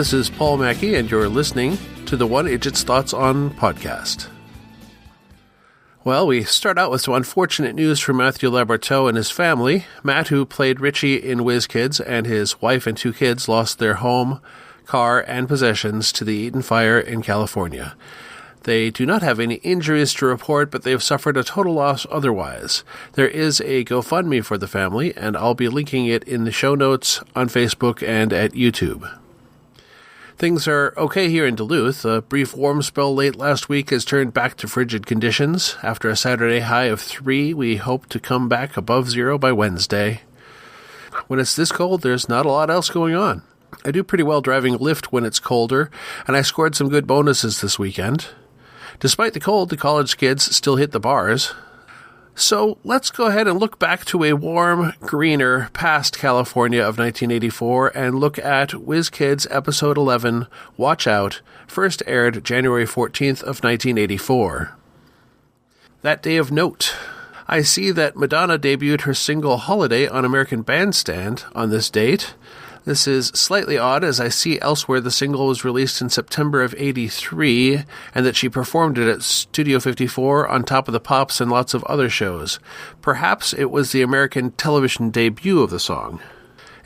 this is Paul Mackey, and you're listening to the One Idjit's Thoughts on podcast. Well, we start out with some unfortunate news from Matthew Laborteaux and his family. Matt, who played Richie in Whiz Kids, and his wife and 2 kids lost their home, car, and possessions to the Eaton fire in California. They do not have any injuries to report, but they have suffered a total loss otherwise. There is a GoFundMe for the family, and I'll be linking it in the show notes on Facebook and at YouTube. Things are okay here in Duluth. A brief warm spell late last week has turned back to frigid conditions. After a Saturday high of 3, we hope to come back above 0 by Wednesday. When it's this cold, there's not a lot else going on. I do pretty well driving Lyft when it's colder, and I scored some good bonuses this weekend. Despite the cold, the college kids still hit the bars. So let's go ahead and look back to a warm, greener, past California of 1984 and look at Whiz Kids Episode 11, Watch Out, first aired January 14th of 1984. That day of note. I see that Madonna debuted her single Holiday on American Bandstand on this date. This is slightly odd, as I see elsewhere the single was released in September of '83, and that she performed it at Studio 54 on Top of the Pops and lots of other shows. Perhaps it was the American television debut of the song.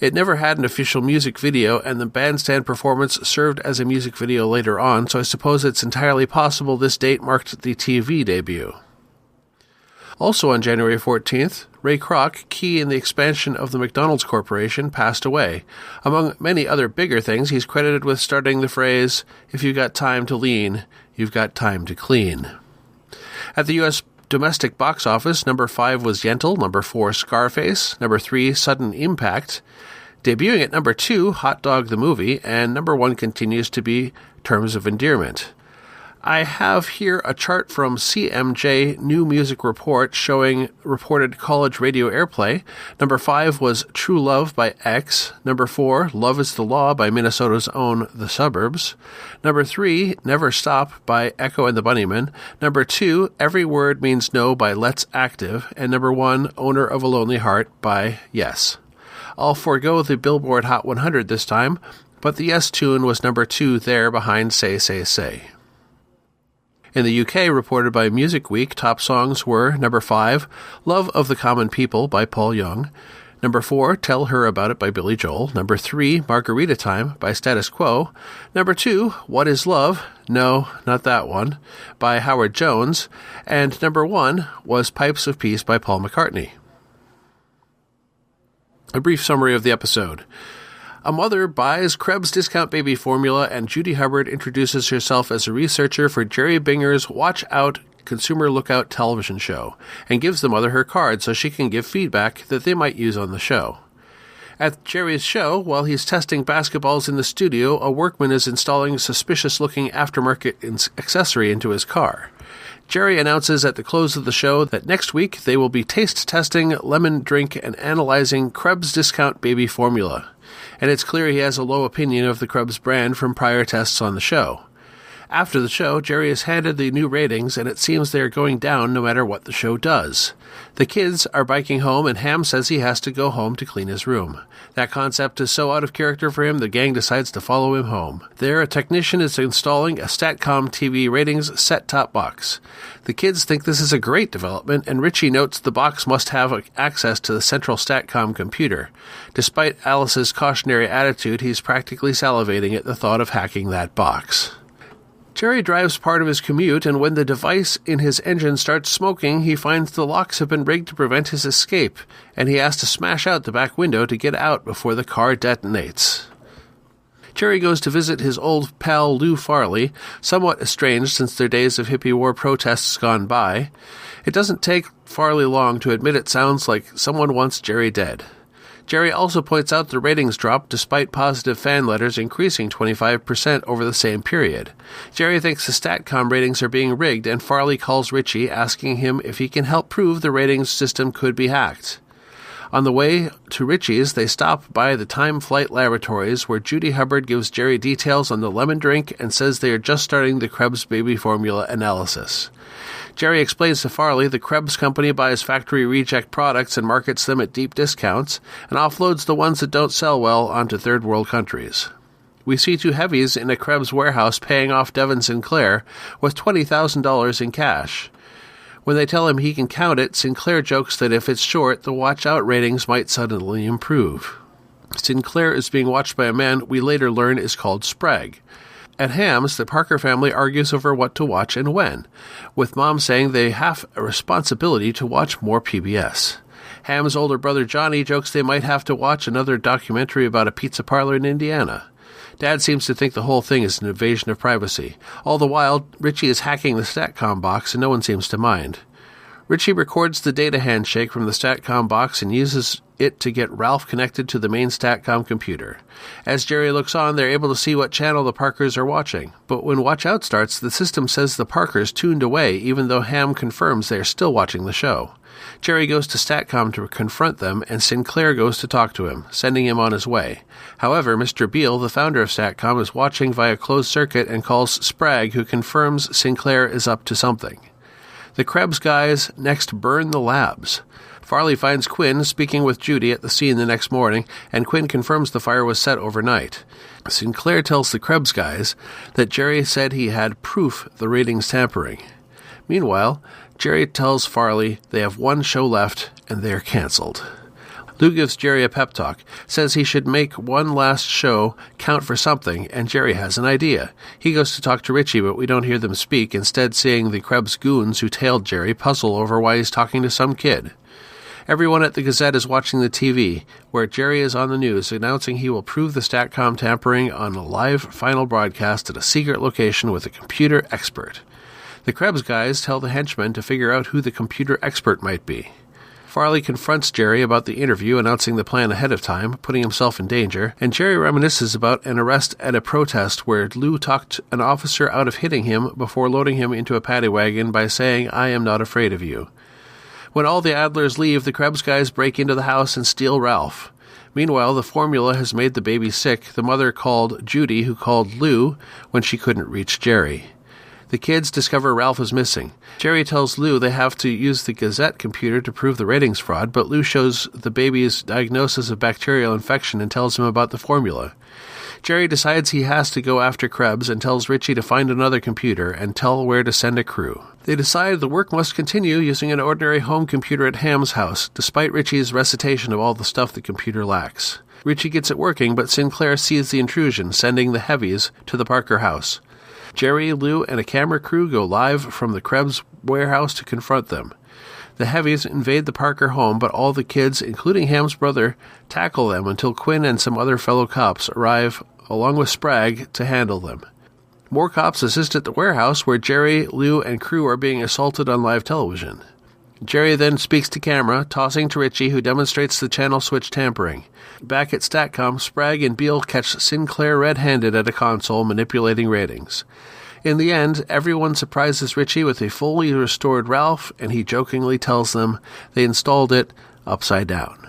It never had an official music video, and the bandstand performance served as a music video later on, so I suppose it's entirely possible this date marked the TV debut. Also on January 14th, Ray Kroc, key in the expansion of the McDonald's Corporation, passed away. Among many other bigger things, he's credited with starting the phrase, "If you've got time to lean, you've got time to clean." At the U.S. domestic box office, number 5 was Yentl, number 4 Scarface, number 3 Sudden Impact. Debuting at number 2, Hot Dog the Movie, and number 1 continues to be Terms of Endearment. I have here a chart from CMJ New Music Report showing reported college radio airplay. Number 5 was True Love by X. Number 4, Love is the Law by Minnesota's own The Suburbs. Number 3, Never Stop by Echo and the Bunnymen. Number 2, Every Word Means No by Let's Active. And number 1, Owner of a Lonely Heart by Yes. I'll forego the Billboard Hot 100 this time, but the Yes tune was number 2 there behind Say, Say, Say. In the UK, reported by Music Week, top songs were number 5, Love of the Common People by Paul Young, number 4, Tell Her About It by Billy Joel, number 3, Margarita Time by Status Quo, number 2, What Is Love? No, not that one, by Howard Jones, and number 1 was Pipes of Peace by Paul McCartney. A brief summary of the episode. A mother buys Krebs discount baby formula, and Judy Hubbard introduces herself as a researcher for Jerry Binger's Watch Out Consumer Lookout television show, and gives the mother her card so she can give feedback that they might use on the show. At Jerry's show, while he's testing basketballs in the studio, a workman is installing a suspicious-looking aftermarket accessory into his car. Jerry announces at the close of the show that next week they will be taste testing lemon drink and analyzing Krebs discount baby formula. And it's clear he has a low opinion of the Krebs brand from prior tests on the show. After the show, Jerry is handed the new ratings, and it seems they are going down no matter what the show does. The kids are biking home, and Ham says he has to go home to clean his room. That concept is so out of character for him, the gang decides to follow him home. There, a technician is installing a Statcom TV ratings set-top box. The kids think this is a great development, and Richie notes the box must have access to the central Statcom computer. Despite Alice's cautionary attitude, he's practically salivating at the thought of hacking that box. Jerry drives part of his commute, and when the device in his engine starts smoking, he finds the locks have been rigged to prevent his escape, and he has to smash out the back window to get out before the car detonates. Jerry goes to visit his old pal Lou Farley, somewhat estranged since their days of hippie war protests gone by. It doesn't take Farley long to admit it sounds like someone wants Jerry dead. Jerry also points out the ratings drop despite positive fan letters increasing 25% over the same period. Jerry thinks the Statcom ratings are being rigged, and Farley calls Richie, asking him if he can help prove the ratings system could be hacked. On the way to Richie's, they stop by the Time Flight Laboratories, where Judy Hubbard gives Jerry details on the lemon drink and says they are just starting the Krebs baby formula analysis. Jerry explains to Farley the Krebs company buys factory reject products and markets them at deep discounts, and offloads the ones that don't sell well onto third world countries. We see two heavies in a Krebs warehouse paying off Devin Sinclair with $20,000 in cash. When they tell him he can count it, Sinclair jokes that if it's short, the watch out ratings might suddenly improve. Sinclair is being watched by a man we later learn is called Sprague. At Ham's, the Parker family argues over what to watch and when, with Mom saying they have a responsibility to watch more PBS. Ham's older brother Johnny jokes they might have to watch another documentary about a pizza parlor in Indiana. Dad seems to think the whole thing is an invasion of privacy. All the while, Richie is hacking the StatCom box and no one seems to mind. Richie records the data handshake from the StatCom box and uses it to get Ralph connected to the main StatCom computer. As Jerry looks on, they're able to see what channel the Parkers are watching. But when Watch Out starts, the system says the Parkers tuned away, even though Ham confirms they are still watching the show. Jerry goes to StatCom to confront them, and Sinclair goes to talk to him, sending him on his way. However, Mr. Beale, the founder of StatCom, is watching via closed circuit and calls Sprague, who confirms Sinclair is up to something. The Krebs guys next burn the labs. Farley finds Quinn speaking with Judy at the scene the next morning, and Quinn confirms the fire was set overnight. Sinclair tells the Krebs guys that Jerry said he had proof the ratings tampering. Meanwhile, Jerry tells Farley they have one show left and they are cancelled. Lou gives Jerry a pep talk, says he should make one last show count for something, and Jerry has an idea. He goes to talk to Richie, but we don't hear them speak, instead seeing the Krebs goons who tailed Jerry puzzle over why he's talking to some kid. Everyone at the Gazette is watching the TV, where Jerry is on the news announcing he will prove the StatCom tampering on a live final broadcast at a secret location with a computer expert. The Krebs guys tell the henchmen to figure out who the computer expert might be. Farley confronts Jerry about the interview, announcing the plan ahead of time, putting himself in danger, and Jerry reminisces about an arrest at a protest where Lou talked an officer out of hitting him before loading him into a paddy wagon by saying, "I am not afraid of you." When all the Adlers leave, the Krebs guys break into the house and steal Ralph. Meanwhile, the formula has made the baby sick. The mother called Judy, who called Lou when she couldn't reach Jerry. The kids discover Ralph is missing. Jerry tells Lou they have to use the Gazette computer to prove the ratings fraud, but Lou shows the baby's diagnosis of bacterial infection and tells him about the formula. Jerry decides he has to go after Krebs and tells Richie to find another computer and tell where to send a crew. They decide the work must continue using an ordinary home computer at Ham's house, despite Richie's recitation of all the stuff the computer lacks. Richie gets it working, but Sinclair sees the intrusion, sending the heavies to the Parker house. Jerry, Lou, and a camera crew go live from the Krebs warehouse to confront them. The heavies invade the Parker home, but all the kids, including Ham's brother, tackle them until Quinn and some other fellow cops arrive, along with Sprague, to handle them. More cops assist at the warehouse, where Jerry, Lou, and crew are being assaulted on live television. Jerry then speaks to camera, tossing to Richie, who demonstrates the channel switch tampering. Back at StatCom, Sprague and Beale catch Sinclair red-handed at a console, manipulating ratings. In the end, everyone surprises Richie with a fully restored Ralph, and he jokingly tells them they installed it upside down.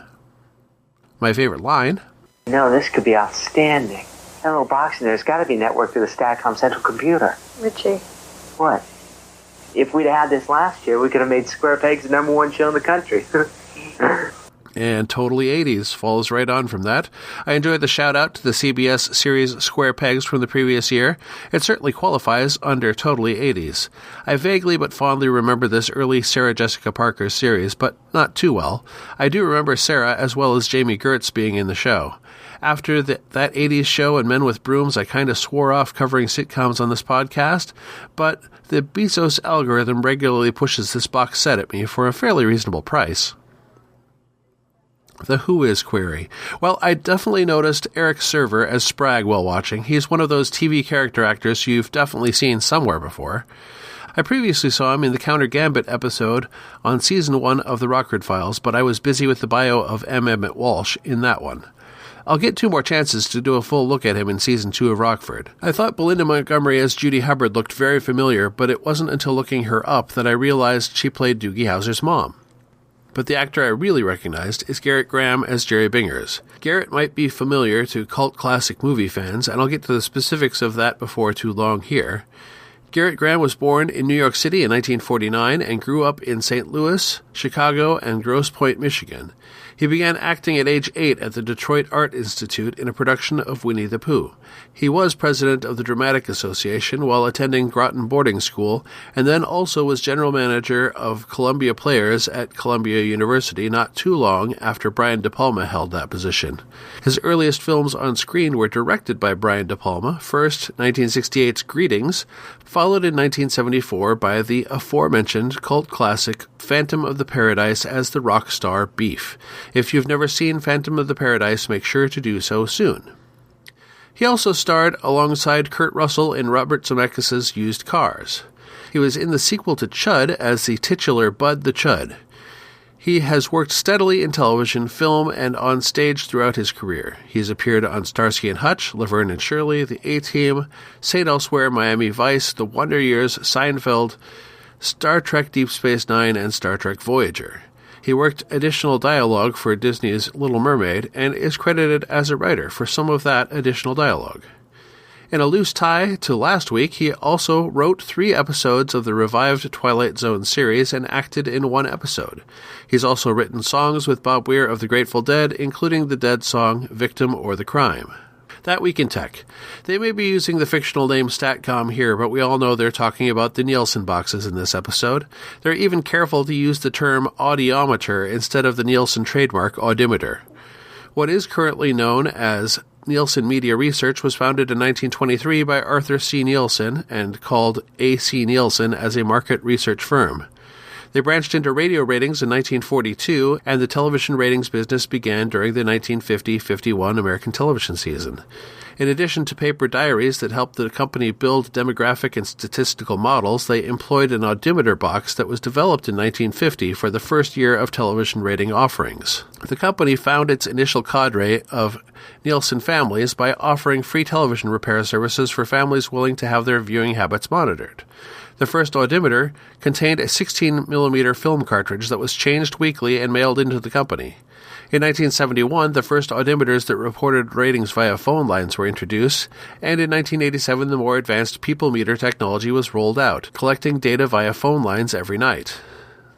My favorite line: "No, this could be outstanding. That little box in there's got to be networked to the StatCom central computer." Richie. What? If we'd had this last year, we could have made Square Pegs the #1 show in the country. And Totally 80s follows right on from that. I enjoyed the shout-out to the CBS series Square Pegs from the previous year. It certainly qualifies under Totally 80s. I vaguely but fondly remember this early Sarah Jessica Parker series, but not too well. I do remember Sarah as well as Jamie Gertz being in the show. After that 80s show and Men with Brooms, I kind of swore off covering sitcoms on this podcast, but the Bezos algorithm regularly pushes this box set at me for a fairly reasonable price. The Who Is query. Well, I definitely noticed Eric Server as Sprague while watching. He's one of those TV character actors you've definitely seen somewhere before. I previously saw him in the Counter Gambit episode on Season 1 of The Rockford Files, but I was busy with the bio of M. Emmett Walsh in that one. I'll get 2 more chances to do a full look at him in Season 2 of Rockford. I thought Belinda Montgomery as Judy Hubbard looked very familiar, but it wasn't until looking her up that I realized she played Doogie Howser's mom. But the actor I really recognized is Garrett Graham as Jerry Bingers. Garrett might be familiar to cult classic movie fans, and I'll get to the specifics of that before too long here. Garrett Graham was born in New York City in 1949 and grew up in St. Louis, Chicago, and Grosse Pointe, Michigan. He began acting at age 8 at the Detroit Art Institute in a production of Winnie the Pooh. He was president of the Dramatic Association while attending Groton Boarding School, and then also was general manager of Columbia Players at Columbia University not too long after Brian De Palma held that position. His earliest films on screen were directed by Brian De Palma, first 1968's Greetings, followed in 1974 by the aforementioned cult classic Phantom of the Paradise as the rock star Beef. If you've never seen Phantom of the Paradise, make sure to do so soon. He also starred alongside Kurt Russell in Robert Zemeckis' Used Cars. He was in the sequel to Chud as the titular Bud the Chud. He has worked steadily in television, film, and on stage throughout his career. He's appeared on Starsky and Hutch, Laverne and Shirley, The A-Team, St. Elsewhere, Miami Vice, The Wonder Years, Seinfeld, Star Trek Deep Space Nine, and Star Trek Voyager. He worked additional dialogue for Disney's Little Mermaid and is credited as a writer for some of that additional dialogue. In a loose tie to last week, he also wrote 3 episodes of the revived Twilight Zone series and acted in 1 episode. He's also written songs with Bob Weir of the Grateful Dead, including the Dead song Victim or the Crime. That Week in Tech. They may be using the fictional name Statcom here, but we all know they're talking about the Nielsen boxes in this episode. They're even careful to use the term audiometer instead of the Nielsen trademark audimeter. What is currently known as Nielsen Media Research was founded in 1923 by Arthur C. Nielsen and called A.C. Nielsen as a market research firm. They branched into radio ratings in 1942, and the television ratings business began during the 1950-51 American television season. In addition to paper diaries that helped the company build demographic and statistical models, they employed an audimeter box that was developed in 1950 for the first year of television rating offerings. The company found its initial cadre of Nielsen families by offering free television repair services for families willing to have their viewing habits monitored. The first audimeter contained a 16mm film cartridge that was changed weekly and mailed into the company. In 1971, the first audimeters that reported ratings via phone lines were introduced, and in 1987 the more advanced people meter technology was rolled out, collecting data via phone lines every night.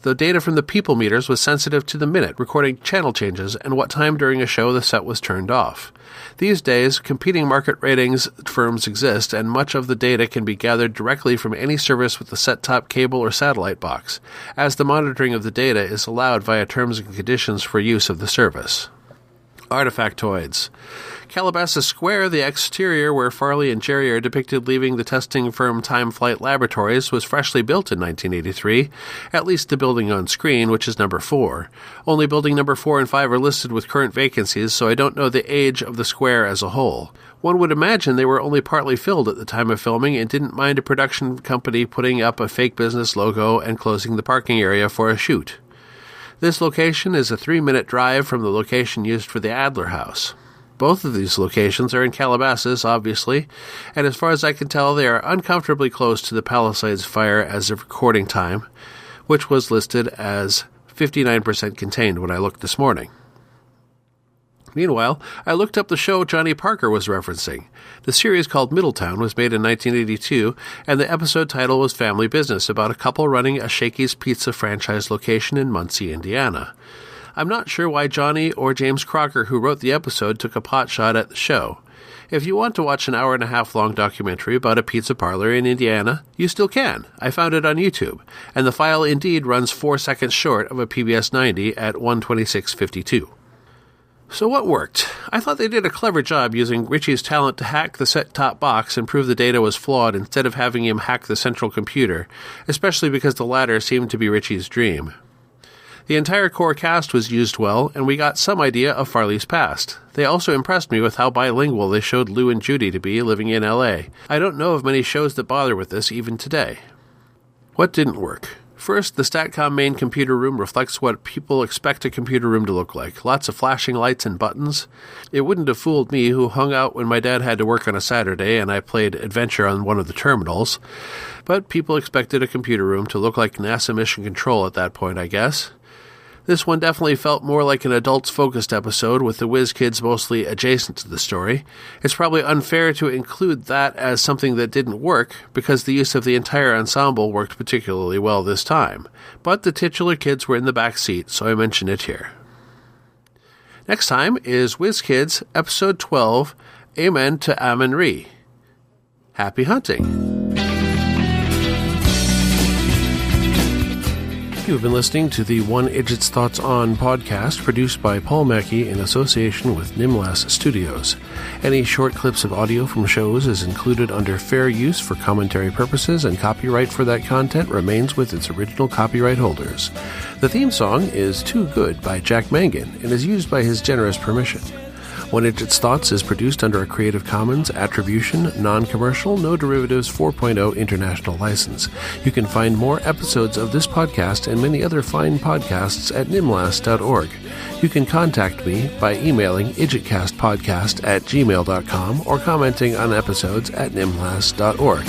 The data from the people meters was sensitive to the minute, recording channel changes and what time during a show the set was turned off. These days, competing market ratings firms exist, and much of the data can be gathered directly from any service with a set-top cable or satellite box, as the monitoring of the data is allowed via terms and conditions for use of the service. Artifactoids. Calabasas Square, the exterior where Farley and Jerry are depicted leaving the testing firm Time Flight Laboratories, was freshly built in 1983, at least the building on screen, which is number 4. Only building number 4 and 5 are listed with current vacancies, so I don't know the age of the square as a whole. One would imagine they were only partly filled at the time of filming and didn't mind a production company putting up a fake business logo and closing the parking area for a shoot. This location is a 3-minute drive from the location used for the Adler House. Both of these locations are in Calabasas, obviously, and as far as I can tell, they are uncomfortably close to the Palisades fire as of recording time, which was listed as 59% contained when I looked this morning. Meanwhile, I looked up the show Johnny Parker was referencing. The series called Middletown was made in 1982, and the episode title was Family Business, about a couple running a Shakey's Pizza franchise location in Muncie, Indiana. I'm not sure why Johnny or James Crocker, who wrote the episode, took a pot shot at the show. If you want to watch an 1.5 hour long documentary about a pizza parlor in Indiana, you still can. I found it on YouTube, and the file indeed runs 4 seconds short of a PBS 90 at 1:26:52. So what worked? I thought they did a clever job using Richie's talent to hack the set-top box and prove the data was flawed instead of having him hack the central computer, especially because the latter seemed to be Richie's dream. The entire core cast was used well, and we got some idea of Farley's past. They also impressed me with how bilingual they showed Lou and Judy to be living in L.A. I don't know of many shows that bother with this even today. What didn't work? First, the Statcom main computer room reflects what people expect a computer room to look like. Lots of flashing lights and buttons. It wouldn't have fooled me, who hung out when my dad had to work on a Saturday and I played Adventure on one of the terminals. But people expected a computer room to look like NASA Mission Control at that point, I guess. This one definitely felt more like an adults-focused episode, with the Whiz Kids mostly adjacent to the story. It's probably unfair to include that as something that didn't work, because the use of the entire ensemble worked particularly well this time. But the titular kids were in the back seat, so I mention it here. Next time is Whiz Kids, Episode 12, Amen to Amen-Re. Happy hunting! You've been listening to the One Idjit's Thoughts On podcast, produced by Paul Mackey in association with Nimlas Studios. Any short clips of audio from shows is included under fair use for commentary purposes, and copyright for that content remains with its original copyright holders. The theme song is Too Good by Jack Mangan and is used by his generous permission. One Idjit's Thoughts is produced under a Creative Commons Attribution, Non-Commercial, No Derivatives 4.0 International License. You can find more episodes of this podcast and many other fine podcasts at nimlas.org. You can contact me by emailing idjitcastpodcast@gmail.com or commenting on episodes at nimlas.org.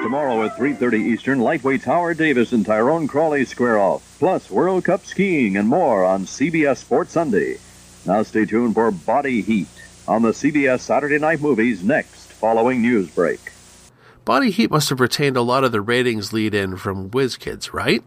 Tomorrow at 3:30 Eastern, lightweights Howard Davis and Tyrone Crawley square off. Plus World Cup skiing and more on CBS Sports Sunday. Now stay tuned for Body Heat on the CBS Saturday Night Movies next, following news break. Body Heat must have retained a lot of the ratings lead-in from Whiz Kids, right?